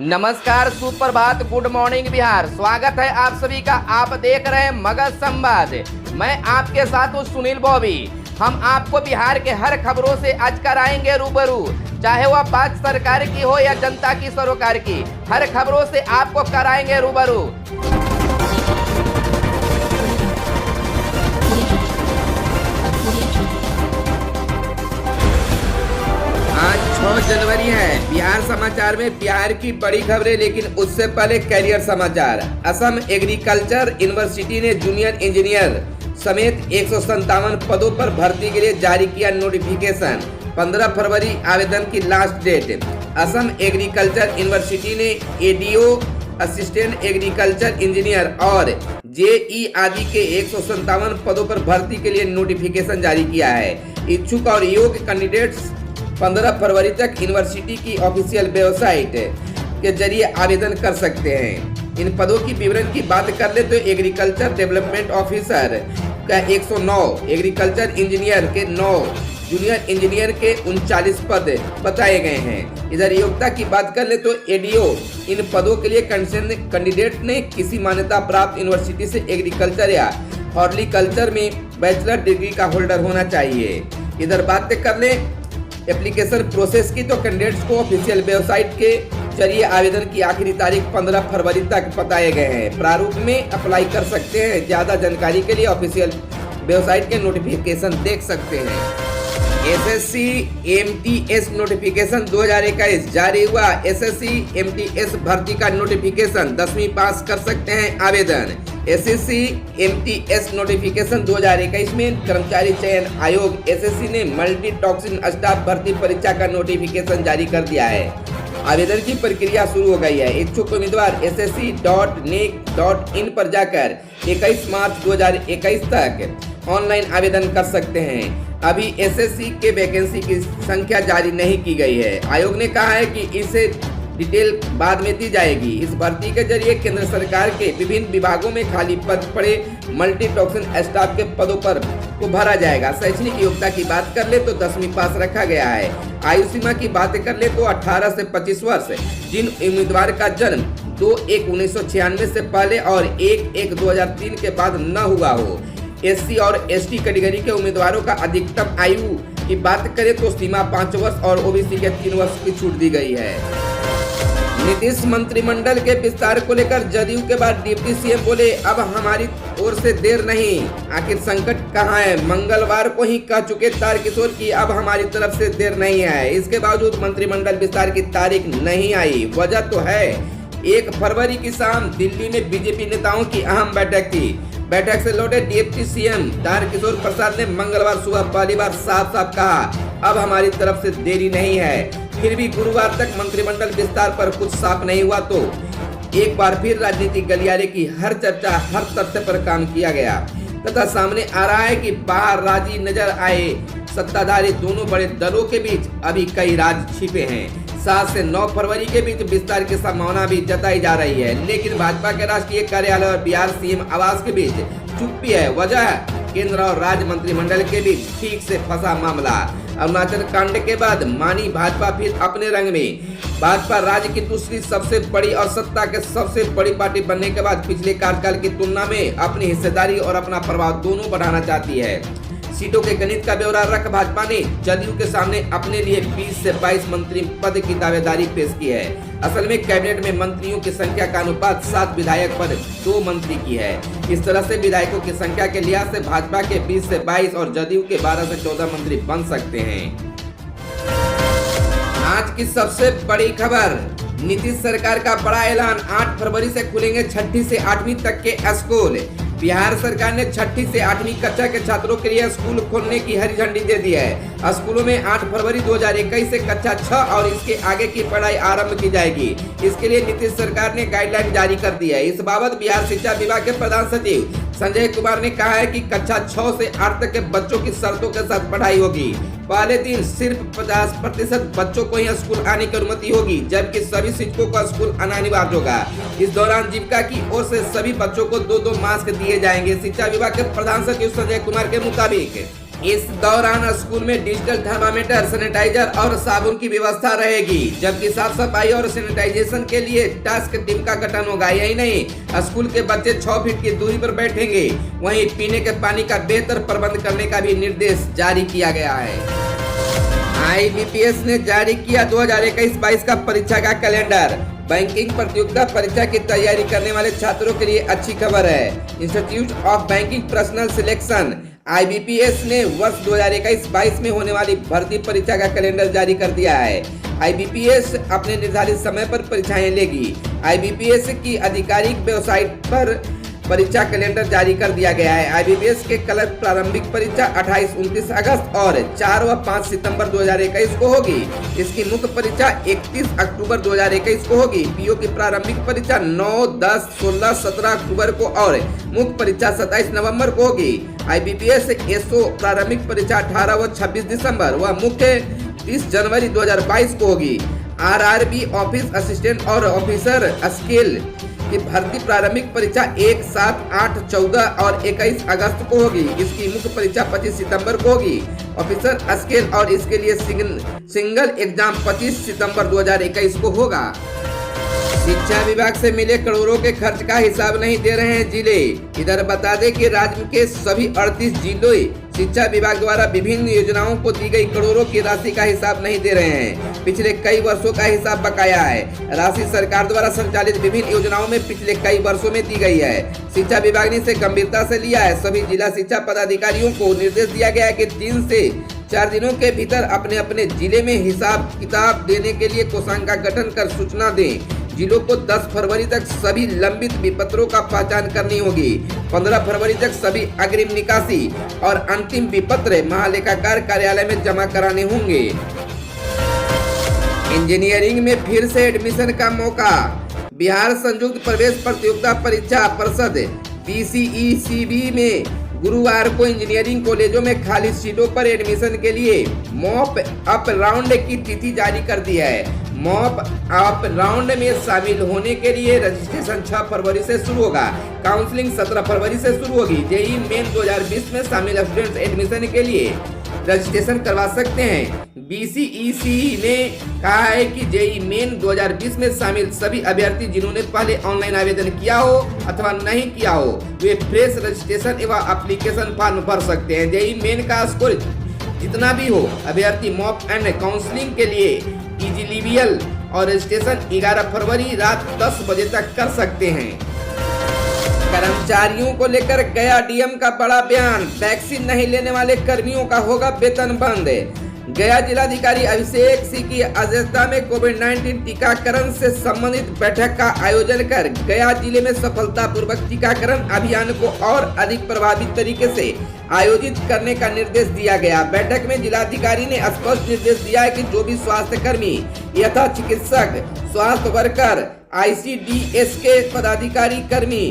नमस्कार, सुप्रभात, good morning Bihar. स्वागत है आप सभी का। आप देख रहे हैं मगध संवाद। मैं आपके साथ हूँ सुनील बॉबी। हम आपको बिहार के हर खबरों से आज कराएंगे रूबरू, चाहे वह बात सरकार की हो या जनता की सरोकार की। हर खबरों से आपको कराएंगे रूबरू। आज 6 जनवरी है। बिहार समाचार में बिहार की बड़ी खबरें, लेकिन उससे पहले कैरियर समाचार। असम एग्रीकल्चर यूनिवर्सिटी ने जूनियर इंजीनियर समेत 157 पदों पर भर्ती के लिए जारी किया नोटिफिकेशन। 15 फरवरी आवेदन की last date. Assam agriculture university ने एडीओ, असिस्टेंट एग्रीकल्चर इंजीनियर और जेई आदि के 157 पदों पर भर्ती के लिए नोटिफिकेशन जारी किया है। इच्छुक और योग्य कैंडिडेट्स 15 फरवरी तक यूनिवर्सिटी की ऑफिशियल वेबसाइट के जरिए आवेदन कर सकते हैं। इन पदों की विवरण की बात कर ले तो एग्रीकल्चर डेवलपमेंट ऑफिसर का 109, एग्रीकल्चर इंजीनियर के 9, जूनियर इंजीनियर के 39 पद बताए गए हैं। इधर योग्यता की बात कर ले तो एडीओ, इन पदों के लिए कैंडिडेट ने किसी मान्यता प्राप्त यूनिवर्सिटी से एग्रीकल्चर या हॉर्टिकल्चर में बैचलर डिग्री का होल्डर होना चाहिए। इधर बात कर ले एप्लीकेशन प्रोसेस की तो कैंडिडेट्स को ऑफिशियल वेबसाइट के जरिए आवेदन की आखिरी तारीख 15 फरवरी तक बताए गए हैं। प्रारूप में अप्लाई कर सकते हैं। ज्यादा जानकारी के लिए ऑफिशियल वेबसाइट के नोटिफिकेशन देख सकते हैं। एसएससी एमटीएस नोटिफिकेशन 2021 जारी हुआ। एसएससी एमटीएस भर्ती का नोटिफिकेशन 10वीं पास कर सकते हैं आवेदन। एसएससी एमटीएस नोटिफिकेशन 2021 में कर्मचारी चयन आयोग एसएससी ने मल्टी टॉक्सिन स्टाफ भर्ती परीक्षा का नोटिफिकेशन जारी कर दिया है। आवेदन की प्रक्रिया शुरू हो गई है। इच्छुक उम्मीदवार ssc.nic.in पर जाकर 21 मार्च 2021 तक ऑनलाइन आवेदन कर सकते हैं। अभी एसएससी के वैकेंसी की संख्या जारी नहीं की गई है। आयोग ने कहा है कि इसे डिटेल बाद में दी जाएगी। इस भर्ती के जरिए केंद्र सरकार के विभिन्न विभागों में खाली पद पड़े मल्टी टॉक्सिन स्टाफ के पदों पर को भरा जाएगा। शैक्षणिक योग्यता की बात कर ले तो 10वीं पास रखा गया है। आयु सीमा की बात कर ले तो 18 से 25 वर्ष। जिन उम्मीदवार का जन्म 2/1/1996 से पहले और 1/1/2003 के बाद न हुआ हो। एससी और एसटी कैटेगरी के उम्मीदवारों का अधिकतम आयु की बात करें तो सीमा 5 वर्ष और ओबीसी के 3 वर्ष की छूट दी गई है। नीतीश मंत्रिमंडल के विस्तार को लेकर जदयू के बाद डिप्टी सीएम बोले, अब हमारी ओर से देर नहीं। आखिर संकट कहाँ है? मंगलवार को ही कह चुके तारकिशोर की अब हमारी तरफ से देर नहीं है। इसके बावजूद मंत्रिमंडल विस्तार की तारीख नहीं आई। वजह तो है 1 फरवरी की शाम दिल्ली में बीजेपी नेताओं की अहम बैठक थी। बैठक से लौटे डिप्टी सीएम तारकिशोर प्रसाद ने मंगलवार सुबह पहली बार साफ साफ कहा, अब हमारी तरफ से देरी नहीं है। फिर भी गुरुवार तक मंत्रिमंडल विस्तार पर कुछ साफ नहीं हुआ तो एक बार फिर राजनीतिक गलियारे की हर चर्चा, हर तथ्य पर काम किया गया तथा सामने आ रहा है कि बाहर राजी नजर आए सत्ताधारी दोनों बड़े दलों के बीच अभी कई राज छिपे हैं। 7 से 9 फरवरी के बीच विस्तार की संभावना भी जताई जा रही है, लेकिन भाजपा के राष्ट्रीय कार्यालय और बिहार सीएम आवास के बीच चुप्पी है। वजह केंद्र और राज्य मंत्रिमंडल के बीच ठीक से फंसा मामला। अरुणाचल कांड के बाद मानी भाजपा फिर अपने रंग में। भाजपा राज्य की दूसरी सबसे बड़ी और सत्ता के सबसे बड़ी पार्टी बनने के बाद पिछले कार्यकाल की तुलना में अपनी हिस्सेदारी और अपना प्रभाव दोनों बढ़ाना चाहती है। सीटों के गणित का ब्यौरा रख भाजपा ने जदयू के सामने अपने लिए 20 से 22 मंत्री पद की दावेदारी पेश की है। असल में कैबिनेट में मंत्रियों की संख्या का अनुपात 7 विधायक पर 2 मंत्री की है। इस तरह से विधायकों की संख्या के लिहाज से भाजपा के 20 से 22 और जदयू के 12 से 14 मंत्री बन सकते हैं। आज की सबसे बड़ी खबर, नीतीश सरकार का बड़ा ऐलान। 8 फरवरी से खुलेंगे 6ठी से 8वीं तक के स्कूल। बिहार सरकार ने 6ठी से 8वीं कक्षा के छात्रों के लिए स्कूल खोलने की हरी झंडी दे दी है। स्कूलों में 8 फरवरी 2021 से कक्षा 6 और इसके आगे की पढ़ाई आरंभ की जाएगी। इसके लिए नीतीश सरकार ने गाइडलाइन जारी कर दी है। इस बाबत बिहार शिक्षा विभाग के प्रधान सचिव संजय कुमार ने कहा है कि कक्षा 6 से 8 तक के बच्चों की शर्तों के साथ पढ़ाई होगी। पहले दिन सिर्फ 50% बच्चों को ही स्कूल आने की अनुमति होगी, जबकि सभी शिक्षकों को स्कूल आना अनिवार्य होगा। इस दौरान जीविका की ओर से सभी बच्चों को 2-2 मास्क दिए जाएंगे। शिक्षा विभाग के प्रधान सचिव संजय कुमार के मुताबिक इस दौरान स्कूल में डिजिटल थर्मामीटर, सैनिटाइजर और साबुन की व्यवस्था रहेगी, जबकि साफ सफाई और सैनिटाइजेशन के लिए टास्क टीम का गठन होगा। यही नहीं, स्कूल के बच्चे 6 फीट की दूरी पर बैठेंगे। वहीं पीने के पानी का बेहतर प्रबंध करने का भी निर्देश जारी किया गया है। IBPS ने जारी किया 2021-22 का परीक्षा का कैलेंडर। बैंकिंग प्रतियोगिता परीक्षा की तैयारी करने वाले छात्रों के लिए अच्छी खबर है। Institute of banking personal selection IBPS ने वर्ष 2021-22 में होने वाली भर्ती परीक्षा का कैलेंडर जारी कर दिया है। IBPS अपने निर्धारित समय पर परीक्षाएं लेगी। IBPS की आधिकारिक वेबसाइट पर परीक्षा कैलेंडर जारी कर दिया गया है। IBPS के कल प्रारंभिक परीक्षा 28-29 अगस्त और 4 व 5 सितंबर 2021 को होगी। इसकी मुख्य परीक्षा 31 अक्टूबर 2021 को होगी। PO की प्रारंभिक परीक्षा 9, 10, 16, 17 अक्टूबर को और मुख्य परीक्षा 27 नवंबर को होगी। IBPS SO प्रारंभिक परीक्षा 18 व 26 दिसंबर व मुख्य 30 जनवरी 2022 को होगी। RRB ऑफिस असिस्टेंट और ऑफिसर स्केल की भर्ती प्रारंभिक परीक्षा 1, 7, 8, 14 और 21 अगस्त को होगी। इसकी मुख्य परीक्षा 25 सितंबर को होगी। ऑफिसर स्केल और इसके लिए सिंगल एग्जाम 25 सितंबर 2021 को होगा। शिक्षा विभाग से मिले करोड़ों के खर्च का हिसाब नहीं दे रहे हैं जिले। इधर बता दें कि राज्य के सभी 38 जिलों शिक्षा विभाग द्वारा विभिन्न योजनाओं को दी गई करोड़ों की राशि का हिसाब नहीं दे रहे हैं। पिछले कई वर्षों का हिसाब बकाया है। राशि सरकार द्वारा संचालित विभिन्न योजनाओं में पिछले कई वर्षों में दी गई है। शिक्षा विभाग ने इसे गंभीरता से लिया है। सभी जिला शिक्षा पदाधिकारियों को निर्देश दिया गया है कि 3 से 4 दिनों के भीतर अपने अपने जिले में हिसाब किताब देने के लिए कोषांग का गठन कर सूचना दें। जिलों को 10 फरवरी तक सभी लंबित विपत्रों का पहचान करनी होगी। 15 फरवरी तक सभी अग्रिम निकासी और अंतिम विपत्र महालेखाकार कार्यालय में जमा कराने होंगे। इंजीनियरिंग में फिर से एडमिशन का मौका। बिहार संयुक्त प्रवेश प्रतियोगिता परीक्षा परिषद BCECB में गुरुवार को इंजीनियरिंग कॉलेजों में खाली सीटों पर एडमिशन के लिए मॉप अप राउंड की तिथि जारी कर दी है। मॉप अप राउंड में शामिल होने के लिए रजिस्ट्रेशन 6 फरवरी से शुरू होगा। काउंसलिंग 17 फरवरी से शुरू होगी। जेईई मेन 2020 में शामिल स्टूडेंट्स एडमिशन के लिए रजिस्ट्रेशन करवा सकते हैं। BCEC ने कहा है कि जेईई मेन 2020 में शामिल सभी अभ्यर्थी जिन्होंने पहले ऑनलाइन आवेदन किया हो अथवा नहीं किया हो, वे फ्रेश रजिस्ट्रेशन एवं एप्लीकेशन फॉर्म भर सकते हैं। जेईई मेन का स्कोर जितना भी हो, अभ्यर्थी मॉक एंड काउंसलिंग के लिए इजिलिवियल और रजिस्ट्रेशन 11 फरवरी रात 10 बजे तक कर सकते हैं। कर्मचारियों को लेकर गया डीएम का बड़ा बयान। वैक्सीन नहीं लेने वाले कर्मियों का होगा वेतन बंद। गया जिलाधिकारी अभिषेक सिंह की अध्यक्षता में कोविड-19 टीकाकरण से संबंधित बैठक का आयोजन कर गया जिले में सफलतापूर्वक टीकाकरण अभियान को और अधिक प्रभावी तरीके से आयोजित करने का निर्देश दिया गया। बैठक में जिलाधिकारी ने स्पष्ट निर्देश दिया है कि जो भी स्वास्थ्य कर्मी यथा चिकित्सक, स्वास्थ्य वर्कर, ICDS के पदाधिकारी कर्मी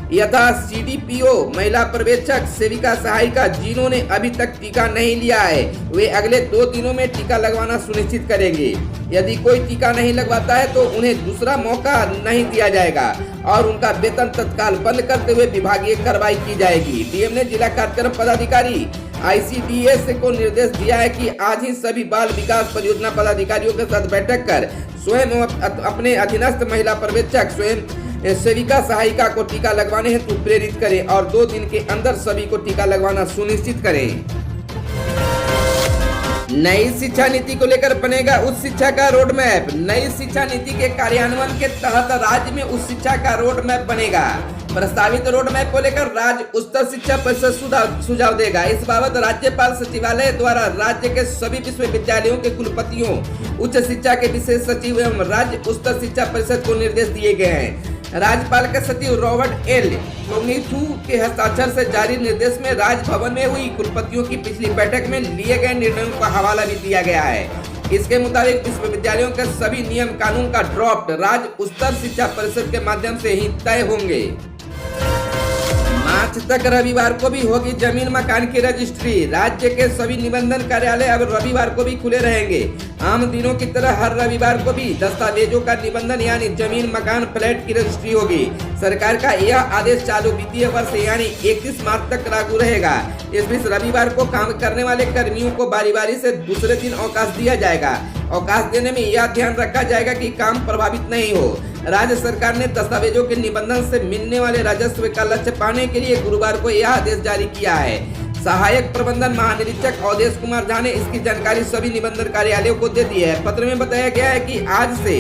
यथा CDPO, महिला पर्यवेक्षक, सेविका सहायिका जिन्होंने अभी तक टीका नहीं लिया है, वे अगले 2 दिनों में टीका लगवाना सुनिश्चित करेंगे। यदि कोई टीका नहीं लगवाता है तो उन्हें दूसरा मौका नहीं दिया जाएगा और उनका वेतन तत्काल बंद करते हुए विभागीय कार्रवाई की जाएगी। डीएम ने जिला कार्यक्रम पदाधिकारी ICDS को निर्देश दिया है कि आज ही सभी बाल विकास परियोजना पदाधिकारियों के साथ बैठक कर स्वयं अपने अधीनस्थ महिला पर्यवेक्षक, स्वयं सेविका सहायिका को टीका लगवाने हेतु प्रेरित करें और 2 दिन के अंदर सभी को टीका लगवाना सुनिश्चित करें। नई शिक्षा नीति को लेकर बनेगा उच्च शिक्षा का रोड मैप। नई शिक्षा नीति के कार्यान्वयन के तहत राज्य में उच्च शिक्षा का रोड मैप बनेगा। प्रस्तावित रोड मैप को लेकर राज्य उच्चतर शिक्षा परिषद सुझाव देगा। इस बाबत राज्यपाल सचिवालय द्वारा राज्य के सभी विश्वविद्यालयों के कुलपतियों, उच्च शिक्षा के विशेष सचिव एवं राज्य उच्चतर शिक्षा परिषद को निर्देश दिए गए हैं। राज्यपाल के सचिव रॉबर्ट एल टोंगिथू के हस्ताक्षर से जारी निर्देश में राजभवन में हुई कुलपतियों की पिछली बैठक में लिए गए निर्णयों का हवाला भी दिया गया है। इसके मुताबिक विश्वविद्यालयों के सभी नियम कानून का ड्राफ्ट राज्य उच्चतर शिक्षा परिषद के माध्यम से ही तय होंगे। मार्च तक रविवार को भी होगी जमीन मकान की रजिस्ट्री। राज्य के सभी निबंधन कार्यालय अब रविवार को भी खुले रहेंगे। आम दिनों की तरह हर रविवार को भी दस्तावेजों का निबंधन यानी जमीन मकान फ्लैट की रजिस्ट्री होगी। सरकार का यह आदेश चालू वित्तीय वर्ष यानी 31 मार्च तक लागू रहेगा। इस बीच रविवार को काम करने वाले कर्मियों को बारी बारी से दूसरे दिन अवकाश दिया जाएगा। अवकाश देने में यह ध्यान रखा जाएगा कि काम प्रभावित नहीं हो। राज्य सरकार ने दस्तावेजों के निबंधन से मिलने वाले राजस्व का लक्ष्य पाने के लिए गुरुवार को यह आदेश जारी किया है। सहायक प्रबंधन महानिरीक्षक अवधेश कुमार झा ने इसकी जानकारी सभी निबंधन कार्यालयों को दे दी है। पत्र में बताया गया है कि आज से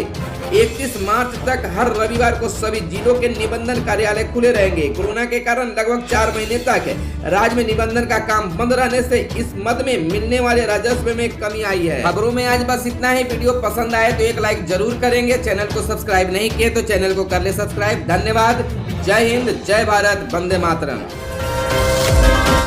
31 मार्च तक हर रविवार को सभी जिलों के निबंधन कार्यालय खुले रहेंगे। कोरोना के कारण लगभग 4 महीने तक राज्य में निबंधन का काम बंद रहने से इस मद में मिलने वाले राजस्व में कमी आई है। खबरों में आज बस इतना ही। वीडियो पसंद आए तो एक लाइक जरूर करेंगे। चैनल को सब्सक्राइब नहीं किए तो चैनल को कर ले सब्सक्राइब। धन्यवाद। जय हिंद, जय भारत, वंदे मातरम।